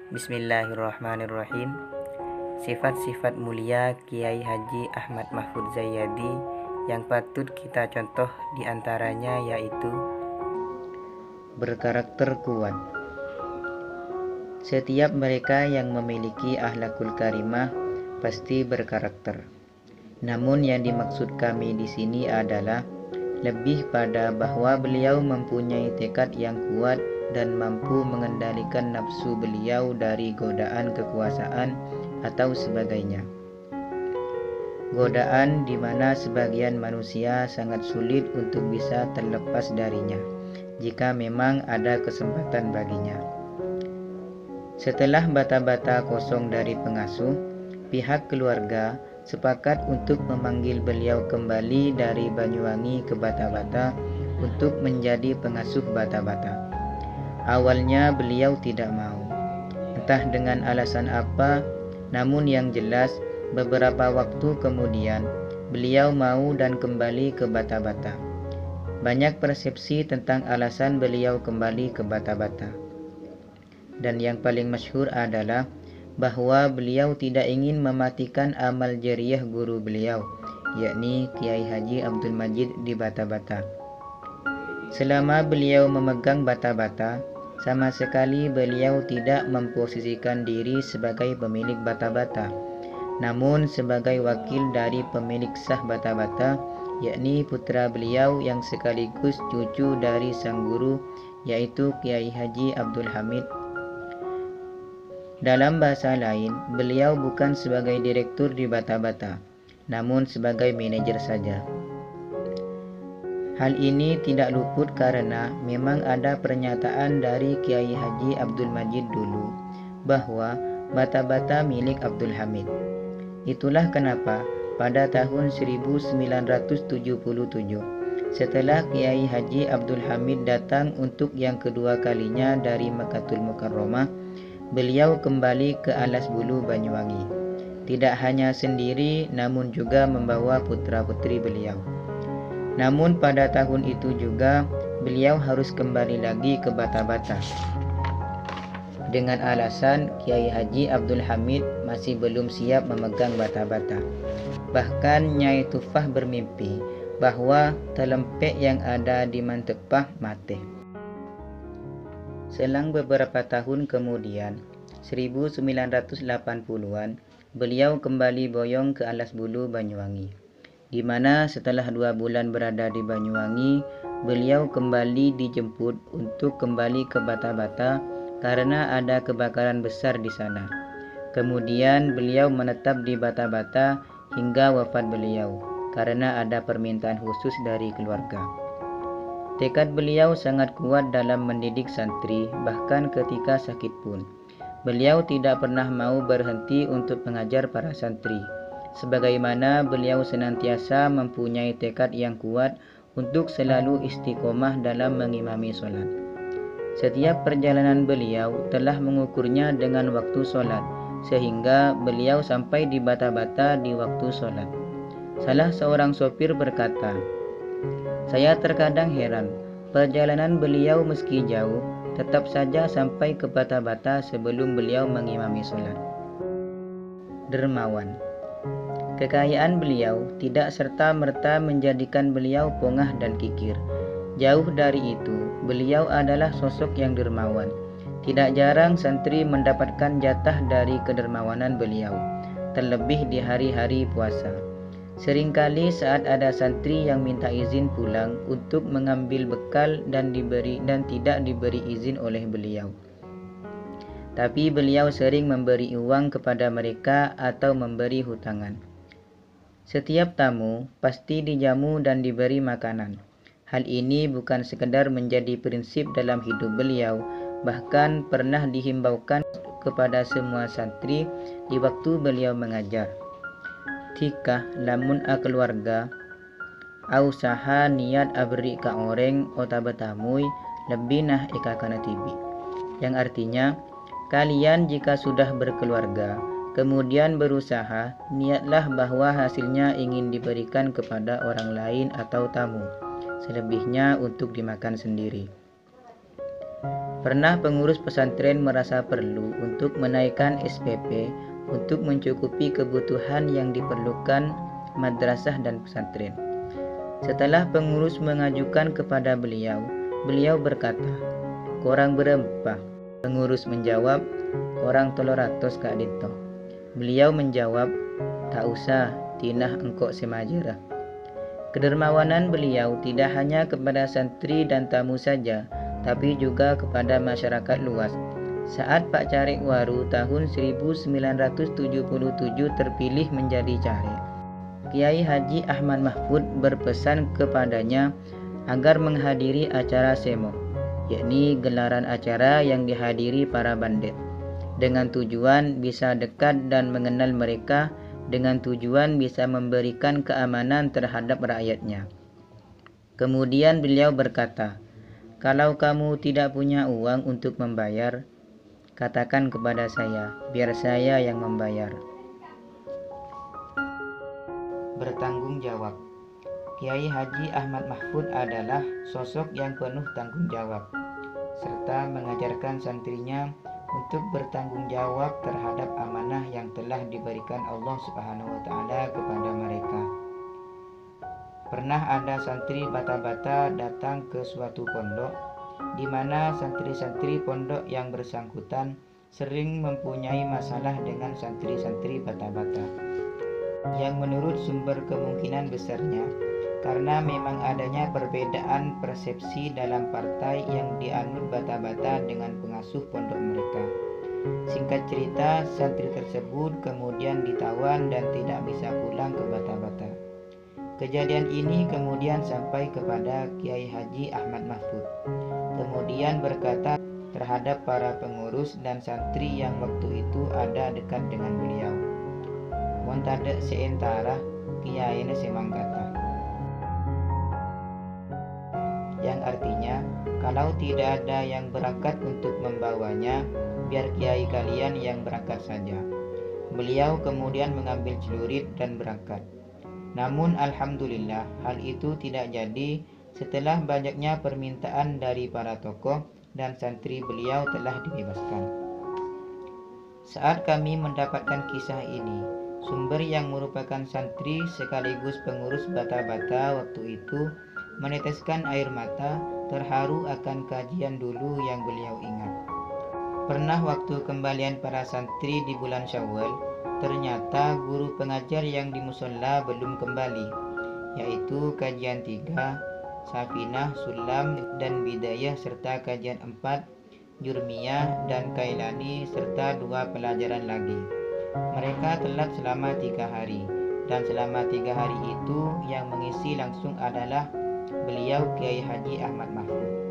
Bismillahirrahmanirrahim. Sifat-sifat mulia Kiai Haji Ahmad Mahfudz Zayyadi yang patut kita contoh diantaranya yaitu berkarakter kuat. Setiap mereka yang memiliki akhlakul karimah pasti berkarakter. Namun yang dimaksud kami di sini adalah lebih pada bahwa beliau mempunyai tekad yang kuat dan mampu mengendalikan nafsu beliau dari godaan kekuasaan atau sebagainya. Godaan di mana sebagian manusia sangat sulit untuk bisa terlepas darinya jika memang ada kesempatan baginya. Setelah bata-bata kosong dari pengasuh, pihak keluarga sepakat untuk memanggil beliau kembali dari Banyuwangi ke Bata-Bata untuk menjadi pengasuh Bata-Bata. Awalnya beliau tidak mau, entah dengan alasan apa, namun yang jelas beberapa waktu kemudian beliau mau dan kembali ke Bata-Bata. Banyak persepsi tentang alasan beliau kembali ke Bata-Bata. Dan yang paling masyhur adalah bahwa beliau tidak ingin mematikan amal jariah guru beliau, yakni Kiai Haji Abdul Majid di Bata-Bata. Selama beliau memegang Bata-Bata, sama sekali beliau tidak memposisikan diri sebagai pemilik Bata-Bata, namun sebagai wakil dari pemilik sah Bata-Bata, yakni putra beliau yang sekaligus cucu dari sang guru, yaitu Kiai Haji Abdul Hamid. Dalam bahasa lain, beliau bukan sebagai direktur di Bata-Bata, namun sebagai manajer saja. Hal ini tidak luput karena memang ada pernyataan dari Kiai Haji Abdul Majid dulu bahwa Bata-Bata milik Abdul Hamid. Itulah kenapa pada tahun 1977 setelah Kiai Haji Abdul Hamid datang untuk yang kedua kalinya dari Makkatul Mukarramah, beliau kembali ke Alas Bulu Banyuwangi. Tidak hanya sendiri namun juga membawa putra-putri beliau. Namun pada tahun itu juga beliau harus kembali lagi ke Bata-Bata dengan alasan Kiai Haji Abdul Hamid masih belum siap memegang Bata-Bata. Bahkan Nyai Tufah bermimpi bahwa telempek yang ada di Mantepah mati. Selang beberapa tahun kemudian, 1980-an, beliau kembali boyong ke Alas Bulu Banyuwangi, di mana setelah 2 bulan berada di Banyuwangi, beliau kembali dijemput untuk kembali ke Bata-Bata karena ada kebakaran besar di sana. Kemudian beliau menetap di Bata-Bata hingga wafat beliau karena ada permintaan khusus dari keluarga. Tekad beliau sangat kuat dalam mendidik santri, bahkan ketika sakit pun. Beliau tidak pernah mau berhenti untuk mengajar para santri. Sebagaimana beliau senantiasa mempunyai tekad yang kuat untuk selalu istiqomah dalam mengimami sholat. Setiap perjalanan beliau telah mengukurnya dengan waktu sholat, sehingga beliau sampai di Bata-Bata di waktu sholat. Salah seorang sopir berkata, "Saya terkadang heran, perjalanan beliau meski jauh, tetap saja sampai ke Bata-Bata sebelum beliau mengimami sholat." Dermawan. Kekayaan beliau tidak serta-merta menjadikan beliau pongah dan kikir. Jauh dari itu, beliau adalah sosok yang dermawan. Tidak jarang santri mendapatkan jatah dari kedermawanan beliau, terlebih di hari-hari puasa. Seringkali saat ada santri yang minta izin pulang untuk mengambil bekal dan tidak diberi izin oleh beliau. Tapi beliau sering memberi uang kepada mereka atau memberi hutangan. Setiap tamu pasti dijamu dan diberi makanan. Hal ini bukan sekedar menjadi prinsip dalam hidup beliau, bahkan pernah dihimbaukan kepada semua santri di waktu beliau mengajar. Tikah lamun a keluarga, au saha niat abri ka oreng ota betamui lebih nah eka kana tibi. Yang artinya, kalian jika sudah berkeluarga, kemudian berusaha, niatlah bahwa hasilnya ingin diberikan kepada orang lain atau tamu, selebihnya untuk dimakan sendiri. Pernah pengurus pesantren merasa perlu untuk menaikkan SPP untuk mencukupi kebutuhan yang diperlukan madrasah dan pesantren. Setelah pengurus mengajukan kepada beliau, beliau berkata, "Korang berapa?" Pengurus menjawab, "Korang 300 Kak Dito." Beliau menjawab, "Tak usah, tinah engkok semajera." Kedermawanan beliau tidak hanya kepada santri dan tamu saja, tapi juga kepada masyarakat luas. Saat Pak Carik Waru tahun 1977 terpilih menjadi carik, Kiai Haji Ahmad Mahfud berpesan kepadanya agar menghadiri acara semo, yakni gelaran acara yang dihadiri para bandit, dengan tujuan bisa dekat dan mengenal mereka, dengan tujuan bisa memberikan keamanan terhadap rakyatnya. Kemudian beliau berkata, "Kalau kamu tidak punya uang untuk membayar, katakan kepada saya, biar saya yang membayar." Bertanggung jawab. Kiai Haji Ahmad Mahfud adalah sosok yang penuh tanggung jawab, serta mengajarkan santrinya untuk bertanggung jawab terhadap amanah yang telah diberikan Allah Subhanahu wa Ta'ala kepada mereka. Pernah ada santri bata-bata datang ke suatu pondok, di mana santri-santri pondok yang bersangkutan sering mempunyai masalah dengan santri-santri bata-bata, yang menurut sumber kemungkinan besarnya karena memang adanya perbedaan persepsi dalam partai yang dianut bata-bata dengan pengasuh pondok mereka. Singkat cerita, santri tersebut kemudian ditawan dan tidak bisa pulang ke bata-bata. Kejadian ini kemudian sampai kepada Kiai Haji Ahmad Mahfud. Kemudian berkata terhadap para pengurus dan santri yang waktu itu ada dekat dengan beliau, "Mon tade seentara kiai ne semanggata." Yang artinya, kalau tidak ada yang berangkat untuk membawanya, biar kiai kalian yang berangkat saja. Beliau kemudian mengambil celurit dan berangkat. Namun alhamdulillah hal itu tidak jadi setelah banyaknya permintaan dari para tokoh dan santri beliau telah dibebaskan. Saat kami mendapatkan kisah ini, sumber yang merupakan santri sekaligus pengurus bata-bata waktu itu meneteskan air mata terharu akan kajian dulu yang beliau ingat. Pernah waktu kembalian para santri di bulan Syawal, ternyata guru pengajar yang di musola belum kembali, yaitu kajian 3, Safinah, Sulam, dan Bidayah, serta kajian 4, Jurmiyah dan Kailani, serta 2 pelajaran lagi. Mereka telat selama 3 hari, dan selama 3 hari itu yang mengisi langsung adalah beliau Kiai Haji Ahmad Mahfud.